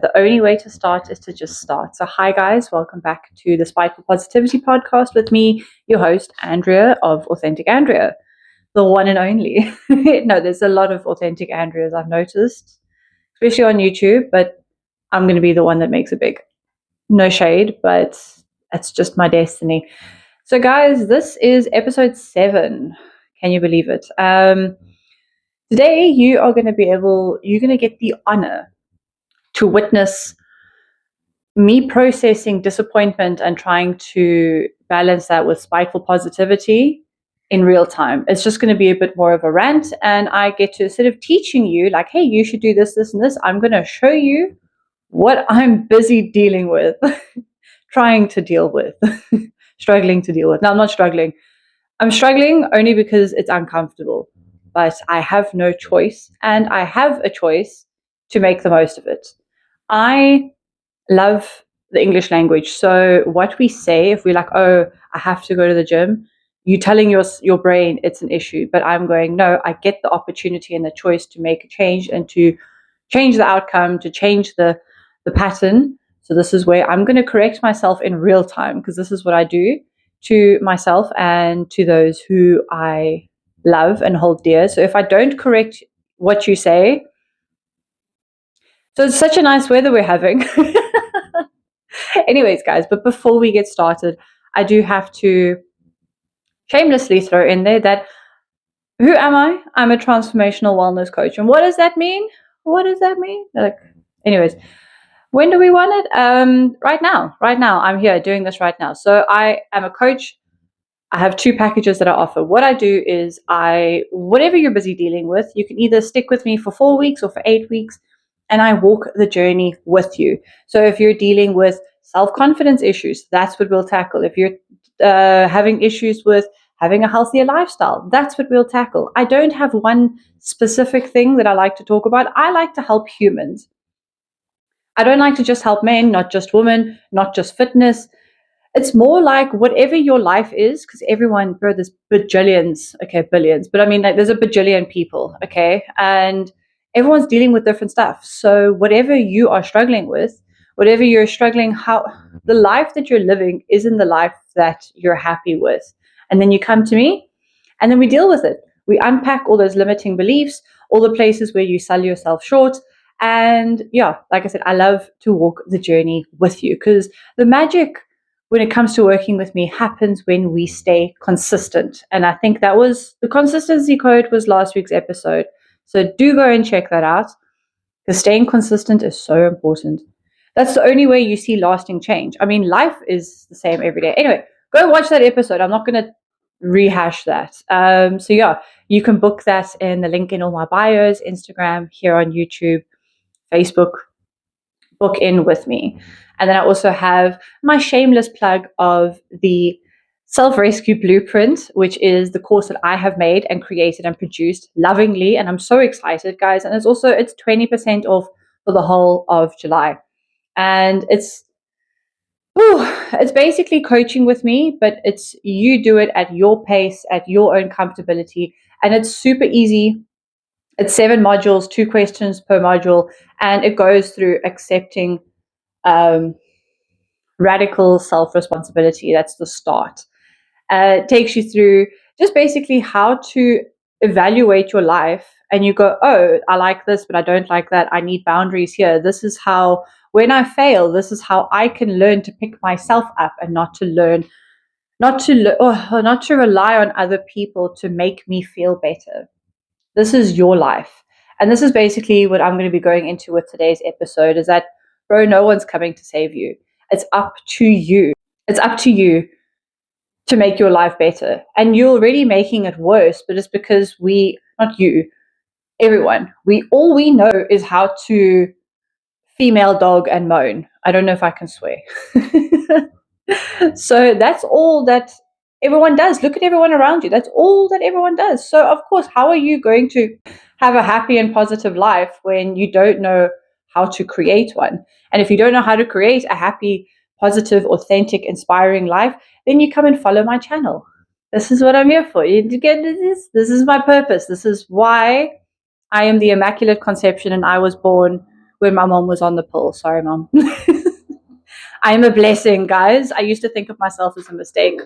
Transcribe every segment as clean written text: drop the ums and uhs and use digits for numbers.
The only way to start is to just start. So hi guys, welcome back to the Spiteful Positivity podcast with me, your host, Andrea of Authentic Andrea, the one and only. No, there's a lot of authentic Andreas I've noticed, especially on YouTube, but I'm going to be the one that makes it big. No shade, but that's just my destiny. So guys, this is episode 7. Can you believe it? Today you're going to get the honor to witness me processing disappointment and trying to balance that with spiteful positivity in real time. It's just going to be a bit more of a rant, and I get to sort of teaching you like, hey, you should do this, this, and this. I'm going to show you what I'm busy dealing with, trying to deal with, struggling to deal with. No, I'm not struggling. I'm struggling only because it's uncomfortable, but I have no choice, and I have a choice to make the most of it. I love the English language. So what we say, if we're like, oh, I have to go to the gym, you telling your brain it's an issue. But I'm going, no, I get the opportunity and the choice to make a change and to change the outcome, to change the pattern. So this is where I'm going to correct myself in real time, because this is what I do to myself and to those who I love and hold dear. So if I don't correct what you say, so it's such a nice weather we're having. Anyways, guys, but before we get started, I do have to shamelessly throw in there that who am I? I'm a transformational wellness coach. And what does that mean? What does that mean? Anyways, when do we want it? Right now. I'm here doing this right now. So I am a coach. I have 2 packages that I offer. What I do is whatever you're busy dealing with, you can either stick with me for 4 weeks or for 8 weeks, and I walk the journey with you. So if you're dealing with self-confidence issues, that's what we'll tackle. If you're having issues with having a healthier lifestyle, that's what we'll tackle. I don't have one specific thing that I like to talk about. I like to help humans. I don't like to just help men, not just women, not just fitness. It's more like whatever your life is, because everyone, bro, there's bajillions, okay, billions, but I mean, like, there's a bajillion people, okay, and everyone's dealing with different stuff. So whatever you are struggling with, whatever you're struggling, how the life that you're living isn't the life that you're happy with. And then you come to me, and then we deal with it. We unpack all those limiting beliefs, all the places where you sell yourself short. And yeah, like I said, I love to walk the journey with you, because the magic when it comes to working with me happens when we stay consistent. And I think that was the consistency code was last week's episode. So do go and check that out, because staying consistent is so important. That's the only way you see lasting change. I mean, life is the same every day. Anyway, go watch that episode. I'm not going to rehash that. So yeah, you can book that in the link in all my bios, Instagram, here on YouTube, Facebook. Book in with me. And then I also have my shameless plug of the Self-Rescue Blueprint, which is the course that I have made and created and produced lovingly. And I'm so excited, guys. And it's 20% off for the whole of July. And it's basically coaching with me, but it's you do it at your pace, at your own comfortability. And it's super easy. It's 7 modules, 2 questions per module, and it goes through accepting radical self-responsibility. That's the start. It takes you through just basically how to evaluate your life, and you go, oh, I like this, but I don't like that. I need boundaries here. This is how, when I fail, this is how I can learn to pick myself up and not to rely on other people to make me feel better. This is your life. And this is basically what I'm going to be going into with today's episode, is that, bro, no one's coming to save you. It's up to you. It's up to you to make your life better. And you're already making it worse, but it's because everyone, all we know is how to female dog and moan. I don't know if I can swear. So that's all that everyone does. Look at everyone around you. That's all that everyone does. So of course, how are you going to have a happy and positive life when you don't know how to create one? And if you don't know how to create a happy, positive, authentic, inspiring life, then you come and follow my channel. This is what I'm here for. You get this. This is my purpose. This is why I am the Immaculate Conception, and I was born when my mom was on the pill. Sorry, mom. I am a blessing, guys. I used to think of myself as a mistake.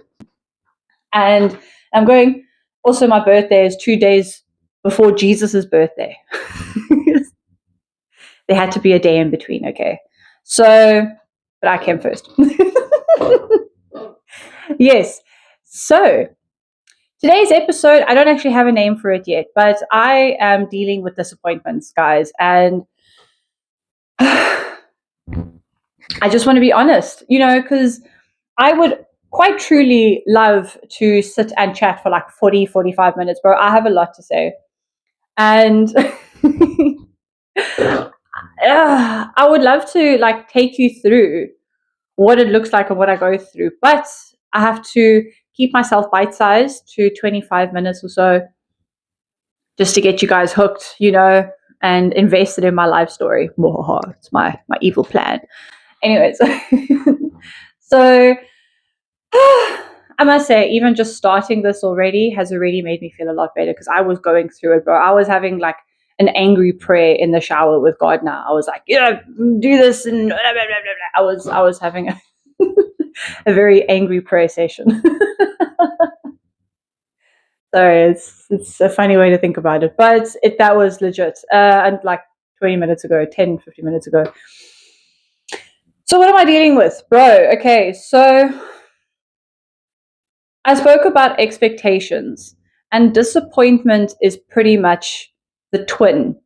And I'm going, also, my birthday is 2 days before Jesus's birthday. There had to be a day in between, okay? So, but I came first. Yes. So, today's episode, I don't actually have a name for it yet, but I am dealing with disappointments, guys. And I just want to be honest, because I would quite truly love to sit and chat for like 40, 45 minutes, bro. I have a lot to say. And I would love to like take you through what it looks like and what I go through. But I have to keep myself bite-sized to 25 minutes or so just to get you guys hooked, and invested in my life story. It's my evil plan. Anyways, so I must say, even just starting this already has already made me feel a lot better because I was going through it, bro. I was having like an angry prayer in the shower with God now. I was like, do this, and blah, blah, blah, blah. I was having a very angry prayer session. Sorry, it's a funny way to think about it, but that was legit. And like 20 minutes ago, 10, 15 minutes ago. So what am I dealing with, bro? Okay, so I spoke about expectations, and disappointment is pretty much the twin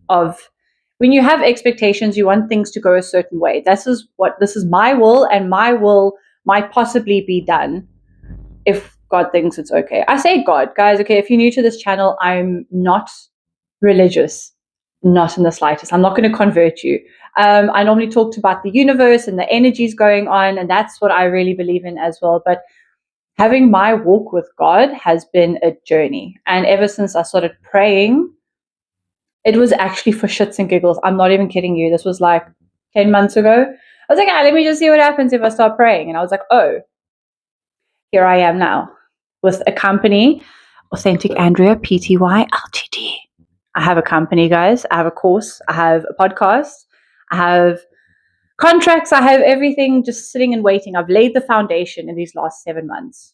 of when you have expectations, you want things to go a certain way. This is my will, and my will might possibly be done if God thinks it's okay. I say God, guys, okay, if you're new to this channel, I'm not religious, not in the slightest. I'm not going to convert you. I normally talked about the universe and the energies going on, and that's what I really believe in as well. But having my walk with God has been a journey. And ever since I started praying, it was actually for shits and giggles. I'm not even kidding you. This was like 10 months ago. I was like, let me just see what happens if I start praying. And I was like, oh, here I am now with a company, Authentic Andrea, Pty Ltd. I have a company, guys. I have a course. I have a podcast. I have contracts. I have everything just sitting and waiting. I've laid the foundation in these last 7 months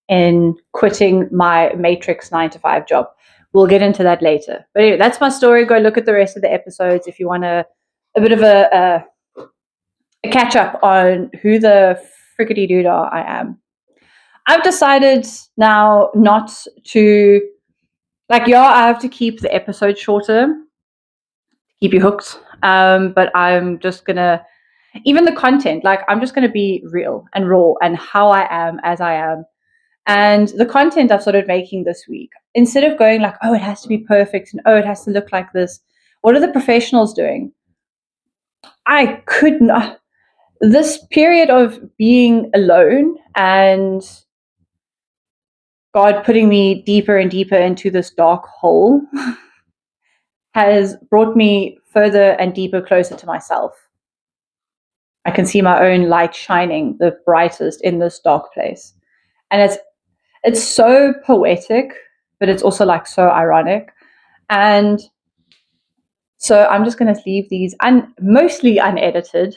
in quitting my matrix 9-to-5 job. We'll get into that later. But anyway, that's my story. Go look at the rest of the episodes if you want a bit of a catch up on who the frickety doodah I am. I've decided now not to, I have to keep the episode shorter, keep you hooked. But I'm just going to, even the content, I'm just going to be real and raw and how I am as I am. And the content I've started making this week, instead of going like, oh, it has to be perfect and oh, it has to look like this. What are the professionals doing? I could not. This period of being alone and God putting me deeper and deeper into this dark hole has brought me further and deeper closer to myself. I can see my own light shining the brightest in this dark place. And it's so poetic, but it's also so ironic. And so I'm just going to leave these mostly unedited.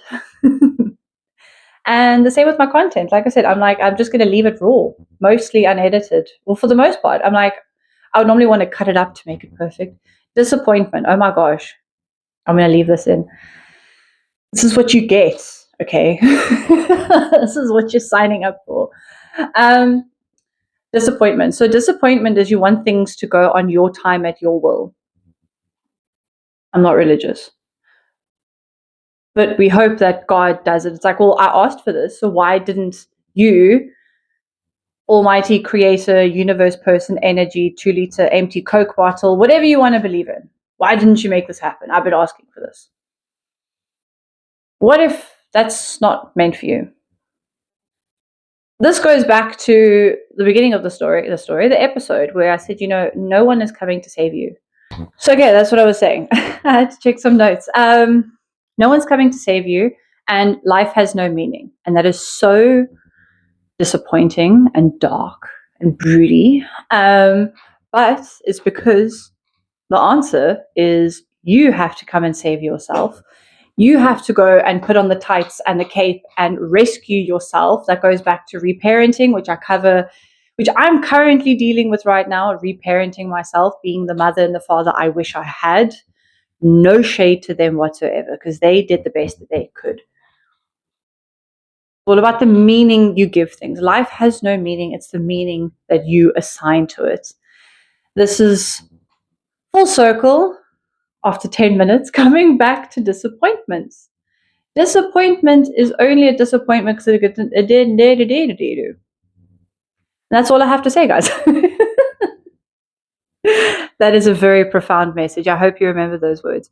And the same with my content. Like I said, I'm just going to leave it raw, mostly unedited. Well, for the most part, I would normally want to cut it up to make it perfect. Disappointment. Oh my gosh. I'm going to leave this in. This is what you get. Okay. This is what you're signing up for. Disappointment. So disappointment is you want things to go on your time at your will. I'm not religious. But we hope that God does it. It's like, well, I asked for this, so why didn't you, almighty creator, universe person, energy, 2-liter empty Coke bottle, whatever you want to believe in, why didn't you make this happen? I've been asking for this. What if that's not meant for you? This goes back to the beginning of the episode where I said, no one is coming to save you. So, okay, that's what I was saying. I had to check some notes. No one's coming to save you, and life has no meaning. And that is so disappointing and dark and broody. But it's because the answer is You have to come and save yourself. You have to go and put on the tights and the cape and rescue yourself. That goes back to reparenting, which I cover, which I'm currently dealing with right now, reparenting myself, being the mother and the father I wish I had. No shade to them whatsoever, because they did the best that they could. All about the meaning you give things. Life has no meaning. It's the meaning that you assign to it. This is full circle after 10 minutes, coming back to disappointments. Disappointment is only a disappointment because it did. That's all I have to say, guys. That is a very profound message. I hope you remember those words.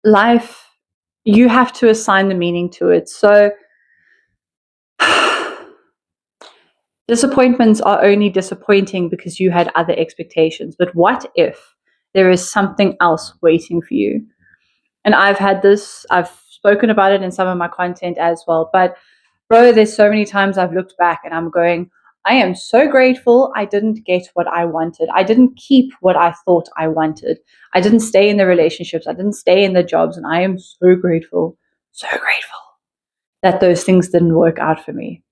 Life, you have to assign the meaning to it. So disappointments are only disappointing because you had other expectations. But what if there is something else waiting for you? And I've spoken about it in some of my content as well. But bro, there's so many times I've looked back and I'm going, I am so grateful I didn't get what I wanted. I didn't keep what I thought I wanted. I didn't stay in the relationships. I didn't stay in the jobs. And I am so grateful that those things didn't work out for me.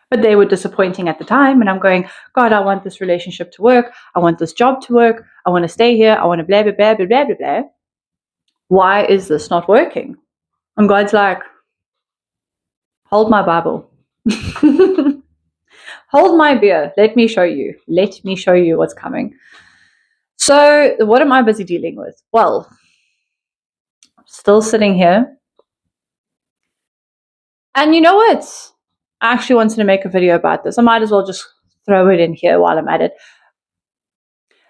But they were disappointing at the time. And I'm going, God, I want this relationship to work. I want this job to work. I want to stay here. I want to blah, blah, blah, blah, blah, blah, blah. Why is this not working? And God's like, hold my Bible. Hold my beer. Let me show you. Let me show you what's coming. So what am I busy dealing with? Well, still sitting here. And you know what? I actually wanted to make a video about this. I might as well just throw it in here while I'm at it.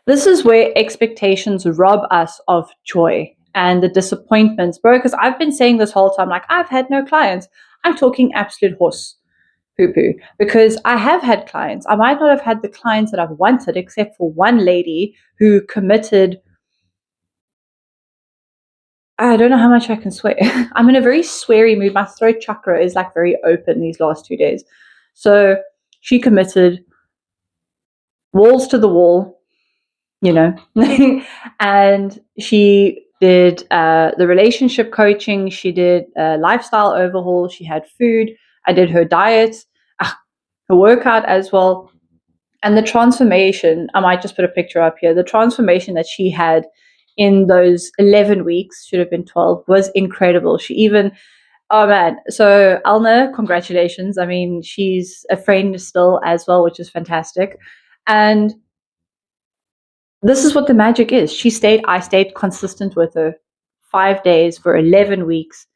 This is where expectations rob us of joy and the disappointments, bro, because I've been saying this whole time, like, I've had no clients. I'm talking absolute horse poo-poo, because I have had clients. I might not have had the clients that I've wanted, except for one lady who committed. I don't know how much I can swear. I'm in a very sweary mood. My throat chakra is like very open these last 2 days. So she committed walls to the wall, and she did the relationship coaching. She did a lifestyle overhaul. She had food. I did her diet, her workout as well. And the transformation, I might just put a picture up here, the transformation that she had in those 11 weeks, should have been 12, was incredible. She even, oh man, so Alna, congratulations. I mean, she's a friend still as well, which is fantastic. And this is what the magic is. I stayed consistent with her 5 days for 11 weeks,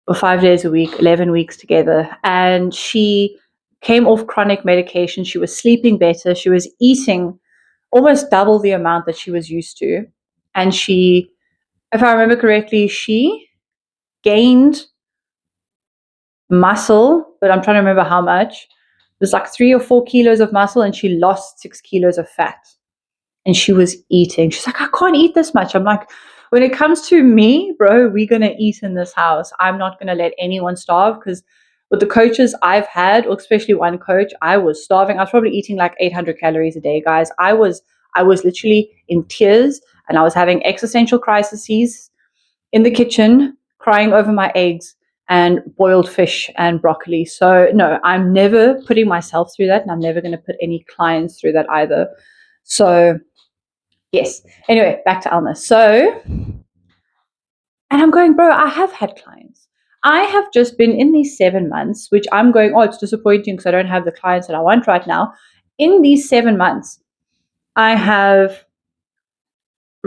or 5 days a week, 11 weeks together. And she came off chronic medication. She was sleeping better. She was eating almost double the amount that she was used to. And she, if I remember correctly, she gained muscle, but I'm trying to remember how much. It was like 3 or 4 kilos of muscle, and she lost 6 kilos of fat. And she was eating. She's like, I can't eat this much. I'm like, when it comes to me, bro, we're going to eat in this house. I'm not going to let anyone starve, because with the coaches I've had, or especially one coach, I was starving. I was probably eating like 800 calories a day, guys. I was literally in tears, and I was having existential crises in the kitchen, crying over my eggs and boiled fish and broccoli. So no, I'm never putting myself through that, and I'm never going to put any clients through that either. So yes. Anyway, back to Alma. So, and I'm going, bro, I have had clients. I have just been in these 7 months, which I'm going, oh, it's disappointing because I don't have the clients that I want right now. In these 7 months, I have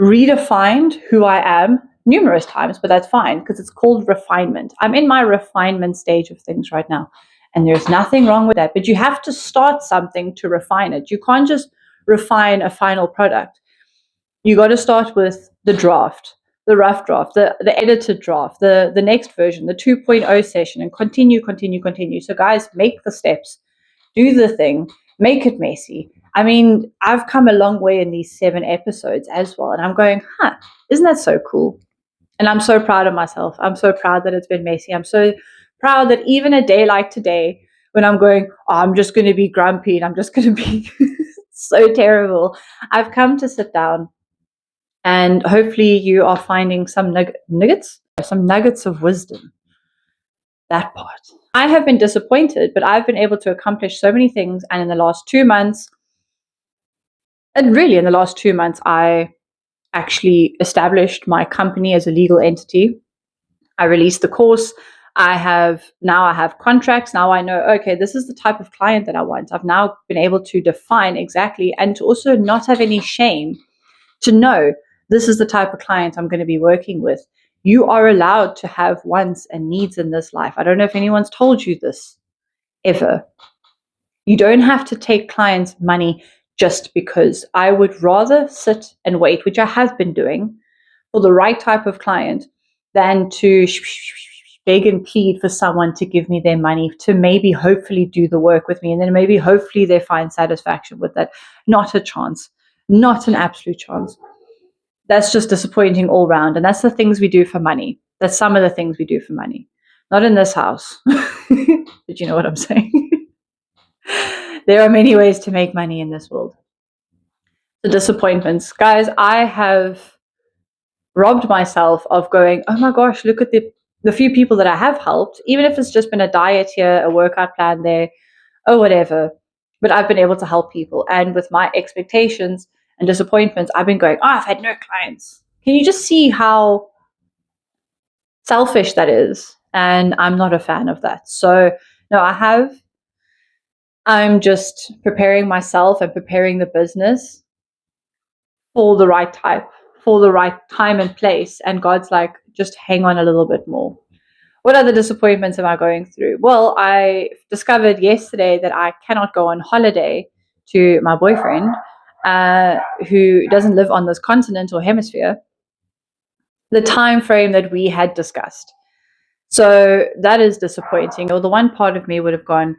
redefined who I am numerous times, but that's fine because it's called refinement. I'm in my refinement stage of things right now, and there's nothing wrong with that. But you have to start something to refine it. You can't just refine a final product. You got to start with the draft, the rough draft, the edited draft, the next version, the 2.0 session, and continue. So guys, make the steps, do the thing, make it messy. I mean, I've come a long way in these 7 episodes as well. And I'm going, isn't that so cool? And I'm so proud of myself. I'm so proud that it's been messy. I'm so proud that even a day like today, when I'm going, oh, I'm just going to be grumpy and I'm just going to be so terrible, I've come to sit down And hopefully you are finding some nuggets of wisdom. That part. I have been disappointed, but I've been able to accomplish so many things. And in the last 2 months, I actually established my company as a legal entity. I released the course. I have contracts. Now I know, okay, this is the type of client that I want. I've now been able to define exactly, and to also not have any shame, to know this is the type of client I'm going to be working with. You are allowed to have wants and needs in this life. I don't know if anyone's told you this ever. You don't have to take clients' money just because. I would rather sit and wait, which I have been doing, for the right type of client than to beg and plead for someone to give me their money, to maybe hopefully do the work with me, and then maybe hopefully they find satisfaction with that. Not a chance. Not an absolute chance. That's just disappointing all round. And that's the things we do for money. That's some of the things we do for money. Not in this house. But you know what I'm saying? There are many ways to make money in this world. The disappointments. Guys, I have robbed myself of going, oh my gosh, look at the few people that I have helped, even if it's just been a diet here, a workout plan there, or whatever. But I've been able to help people. And with my expectations and disappointments, I've been going, oh, I've had no clients. Can you just see how selfish that is? And I'm not a fan of that. So, no, I'm just preparing myself and preparing the business for the right time and place. And God's like, just hang on a little bit more. What other disappointments am I going through? Well, I discovered yesterday that I cannot go on holiday to my boyfriend, who doesn't live on this continent or hemisphere, the time frame that we had discussed. So that is disappointing. Or the one part of me would have gone,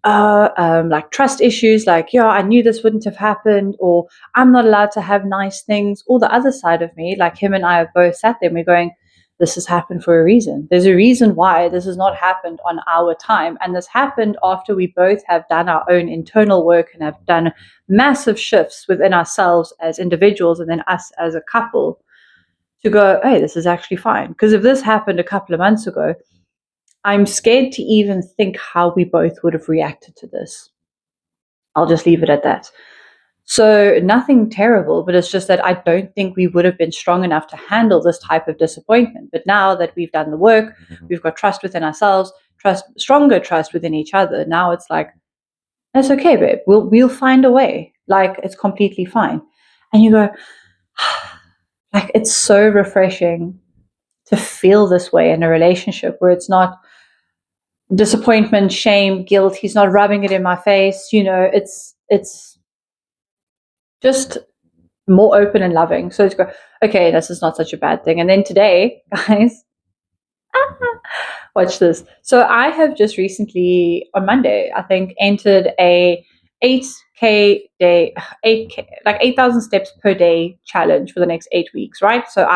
like trust issues, like, yeah, I knew this wouldn't have happened, or I'm not allowed to have nice things. Or the other side of me, like him and I have both sat there and we're going, this has happened for a reason. There's a reason why this has not happened on our time. And this happened after we both have done our own internal work and have done massive shifts within ourselves as individuals and then us as a couple to go, hey, this is actually fine. Because if this happened a couple of months ago, I'm scared to even think how we both would have reacted to this. I'll just leave it at that. So nothing terrible, but it's just that I don't think we would have been strong enough to handle this type of disappointment. But now that we've done the work, we've got trust within ourselves, stronger trust within each other. Now it's like, that's okay, babe. We'll find a way. Like, it's completely fine. And you go, like, it's so refreshing to feel this way in a relationship where it's not disappointment, shame, guilt. He's not rubbing it in my face. It's just more open and loving. So it's go, okay, this is not such a bad thing. And then today, guys, watch this. So I have just recently, on Monday, I think, entered a 8K day, 8K, like 8,000 steps per day challenge for the next 8 weeks, right? So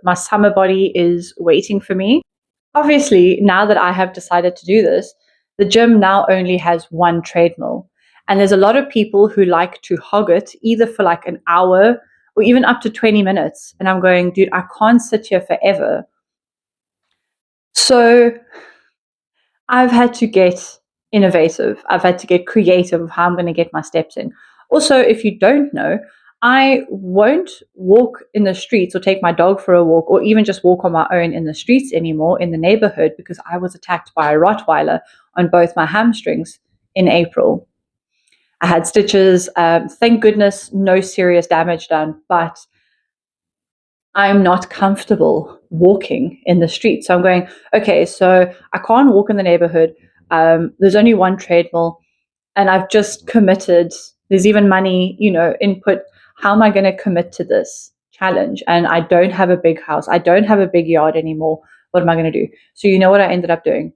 my summer body is waiting for me. Obviously, now that I have decided to do this, the gym now only has one treadmill. And there's a lot of people who like to hog it either for like an hour or even up to 20 minutes. And I'm going, dude, I can't sit here forever. So I've had to get innovative. I've had to get creative of how I'm going to get my steps in. Also, if you don't know, I won't walk in the streets or take my dog for a walk or even just walk on my own in the streets anymore in the neighborhood because I was attacked by a Rottweiler on both my hamstrings in April. I had stitches. Thank goodness, no serious damage done, but I'm not comfortable walking in the street. So I'm going, okay, so I can't walk in the neighborhood. There's only one treadmill and I've just committed. There's even money, input. How am I going to commit to this challenge? And I don't have a big house. I don't have a big yard anymore. What am I going to do? So you know what I ended up doing?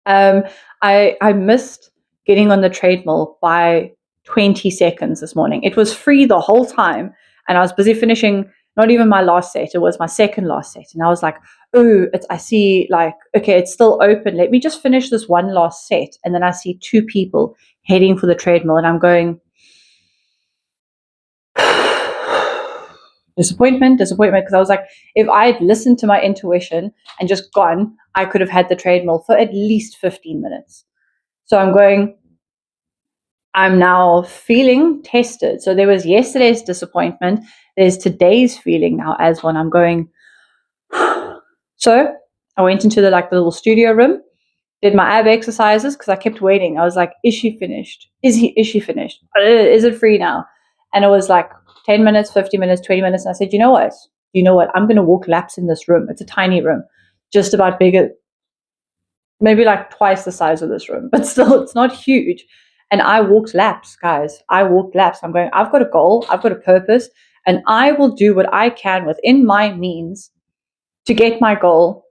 I missed getting on the treadmill by 20 seconds this morning. It was free the whole time. And I was busy finishing not even my last set. It was my second last set. And I was like, oh, I see like, okay, it's still open. Let me just finish this one last set. And then I see two people heading for the treadmill. And I'm going, disappointment, because I was like, if I had listened to my intuition and just gone, I could have had the treadmill for at least 15 minutes. So I'm now feeling tested. So there was yesterday's disappointment. There's today's feeling now as one. I'm going. So I went into the little studio room, did my ab exercises because I kept waiting. I was like, is she finished? Is she finished? Is it free now? And it was like 10 minutes, 50 minutes, 20 minutes. And I said, you know what? I'm going to walk laps in this room. It's a tiny room, just about bigger, maybe like twice the size of this room, but still, it's not huge. And I walked laps, guys. I walked laps. I'm going, I've got a goal, I've got a purpose, and I will do what I can within my means to get my goal,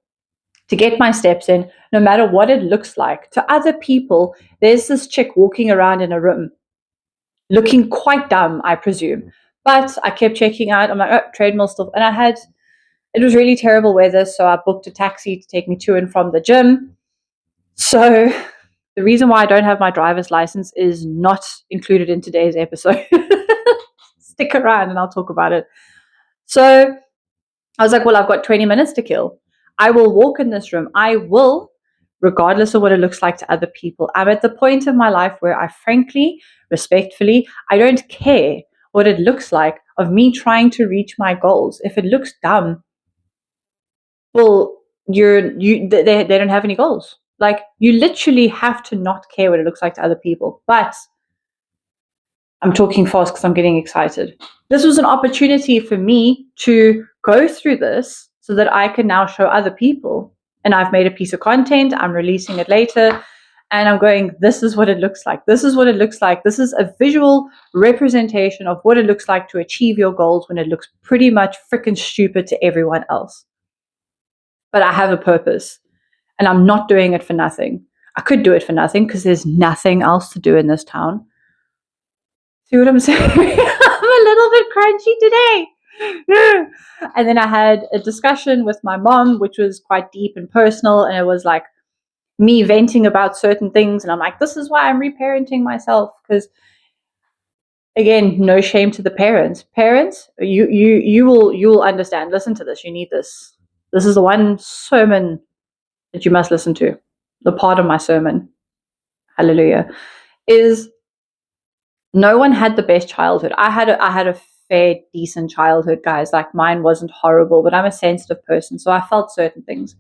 to get my steps in, no matter what it looks like. To other people, there's this chick walking around in a room looking quite dumb, I presume. But I kept checking out. I'm like, oh, treadmill stuff. And it was really terrible weather, so I booked a taxi to take me to and from the gym. So the reason why I don't have my driver's license is not included in today's episode. Stick around and I'll talk about it. So I was like, well, I've got 20 minutes to kill. I will walk in this room. I will, regardless of what it looks like to other people. I'm at the point of my life where I frankly, respectfully, I don't care what it looks like of me trying to reach my goals. If it looks dumb, well, they don't have any goals. Like, you literally have to not care what it looks like to other people. But I'm talking fast because I'm getting excited. This was an opportunity for me to go through this so that I can now show other people. And I've made a piece of content. I'm releasing it later. And I'm going, this is what it looks like. This is what it looks like. This is a visual representation of what it looks like to achieve your goals when it looks pretty much freaking stupid to everyone else. But I have a purpose. And I'm not doing it for nothing. I could do it for nothing because there's nothing else to do in this town. See what I'm saying? I'm a little bit crunchy today. And then I had a discussion with my mom, which was quite deep and personal. And it was like me venting about certain things. And I'm like, this is why I'm reparenting myself. Because again, no shame to the parents. Parents, you will understand. Listen to this. You need this. This is the one sermon that you must listen to. The part of my sermon, hallelujah, is no one had the best childhood. I had a fair, decent childhood, guys. Like, mine wasn't horrible, but I'm a sensitive person, so I felt certain things.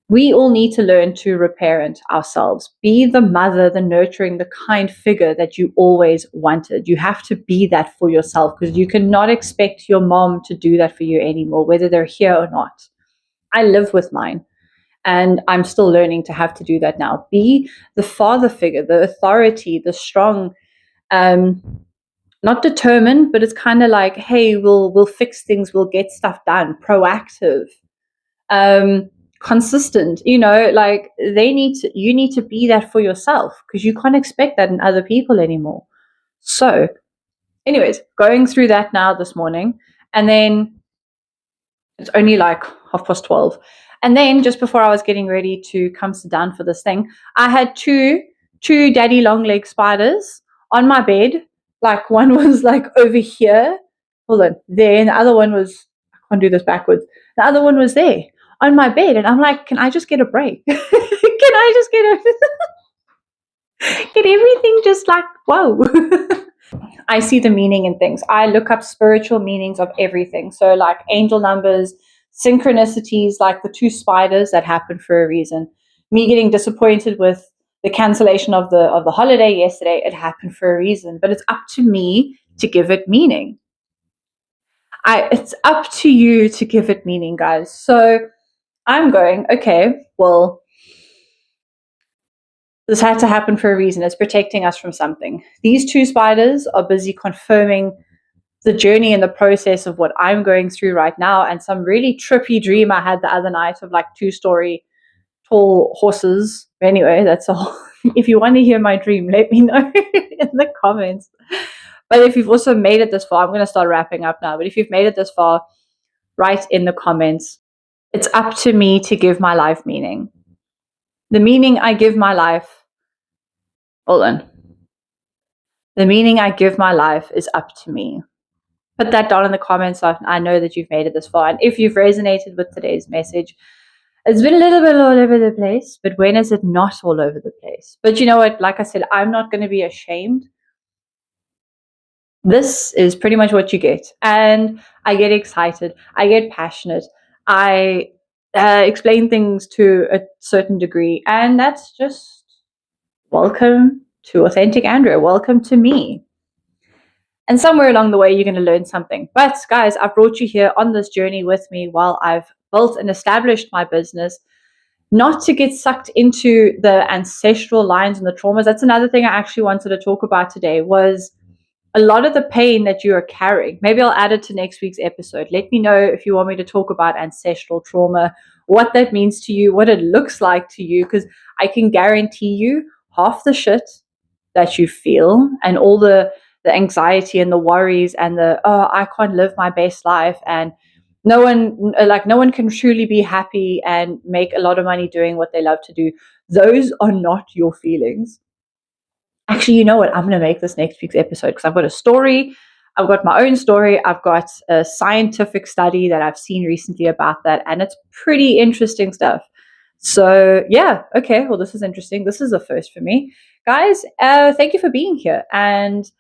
We all need to learn to reparent ourselves. Be the mother, the nurturing, the kind figure that you always wanted. You have to be that for yourself because you cannot expect your mom to do that for you anymore, whether they're here or not. I live with mine. And I'm still learning to have to do that now. Be the father figure, the authority, the strong, not determined, but it's kind of like, hey, we'll fix things, we'll get stuff done, proactive, consistent. Like you need to be that for yourself because you can't expect that in other people anymore. So, anyways, going through that now this morning, and then it's only like 12:30. And then just before I was getting ready to come sit down for this thing, I had two daddy long leg spiders on my bed. Like, one was like over here, hold on, there, and the other one was, I can't do this backwards. The other one was there on my bed, and I'm like, can I just get a break? Can I just get everything just like, whoa. I see the meaning in things. I look up spiritual meanings of everything. So like angel numbers, synchronicities, like the two spiders that happened for a reason. Me getting disappointed with the cancellation of the holiday yesterday, it happened for a reason. But it's up to me to give it meaning. It's up to you to give it meaning, guys. So I'm going, okay, well, this had to happen for a reason. It's protecting us from something. These two spiders are busy confirming the journey and the process of what I'm going through right now, and some really trippy dream I had the other night of like 2-story tall horses. Anyway, that's all. If you want to hear my dream, let me know in the comments. But if you've also made it this far, I'm going to start wrapping up now. But if you've made it this far, write in the comments. It's up to me to give my life meaning. The meaning I give my life, hold on. The meaning I give my life is up to me. put that down in the comments so I know that you've made it this far. And if you've resonated with today's message, it's been a little bit all over the place, but when is it not all over the place? But you know what? Like I said, I'm not going to be ashamed. This is pretty much what you get. And I get excited. I get passionate. I explain things to a certain degree. And that's just welcome to Authentic Andrea. Welcome to me. And somewhere along the way, you're going to learn something. But guys, I've brought you here on this journey with me while I've built and established my business, not to get sucked into the ancestral lines and the traumas. That's another thing I actually wanted to talk about today, was a lot of the pain that you are carrying. Maybe I'll add it to next week's episode. Let me know if you want me to talk about ancestral trauma, what that means to you, what it looks like to you, because I can guarantee you half the shit that you feel and all the anxiety and the worries and I can't live my best life, and no one can truly be happy and make a lot of money doing what they love to do. Those are not your feelings. Actually, you know what? I'm going to make this next week's episode because I've got a story. I've got my own story. I've got a scientific study that I've seen recently about that, and it's pretty interesting stuff. So yeah, okay. Well, this is interesting. This is a first for me. Guys, thank you for being here. And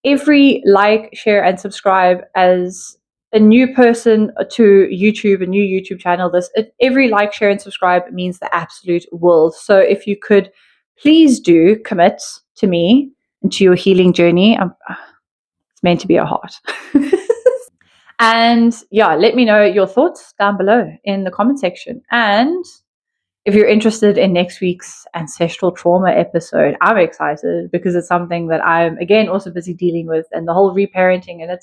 every like, share, and subscribe as a new person to YouTube, a new YouTube channel, every like, share, and subscribe means the absolute world. So if you could please do commit to me and to your healing journey. It's meant to be a heart. And yeah, let me know your thoughts down below in the comment section. And if you're interested in next week's ancestral trauma episode, I'm excited because it's something that I'm, again, also busy dealing with, and the whole reparenting. And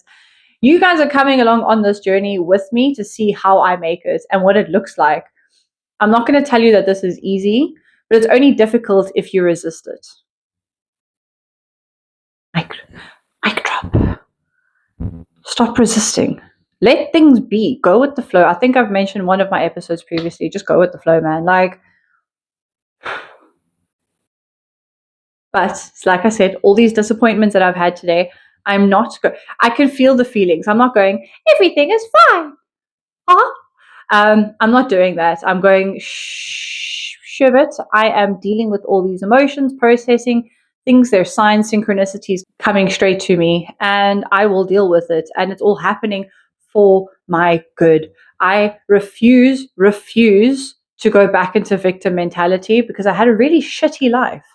you guys are coming along on this journey with me to see how I make it and what it looks like. I'm not going to tell you that this is easy, but it's only difficult if you resist it. Mic drop. Stop resisting. Let things be. Go with the flow. I think I've mentioned one of my episodes previously. Just go with the flow, man. But like I said, all these disappointments that I've had today, I can feel the feelings. I'm not going, everything is fine. Huh? I'm not doing that. I'm going, shivit. I am dealing with all these emotions, processing things. There's signs, synchronicities coming straight to me, and I will deal with it. And it's all happening for my good. I refuse to go back into victim mentality because I had a really shitty life.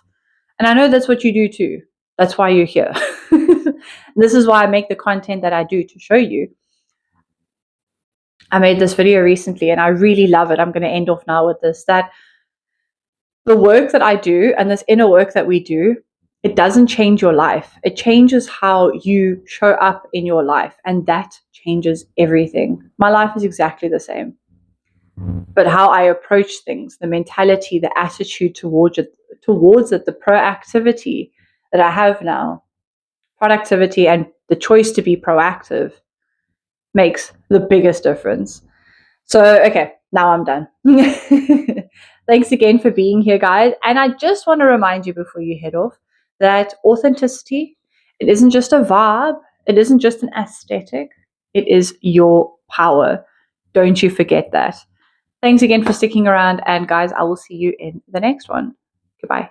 And I know that's what you do too. That's why you're here. This is why I make the content that I do, to show you. I made this video recently and I really love it. I'm going to end off now with this, that the work that I do and this inner work that we do, it doesn't change your life. It changes how you show up in your life, and that changes everything. My life is exactly the same. But how I approach things, the mentality, the attitude towards it, the proactivity that I have now, productivity and the choice to be proactive makes the biggest difference. So, okay, now I'm done. Thanks again for being here, guys. And I just want to remind you before you head off that authenticity, it isn't just a vibe. It isn't just an aesthetic. It is your power. Don't you forget that. Thanks again for sticking around. And guys, I will see you in the next one. Goodbye.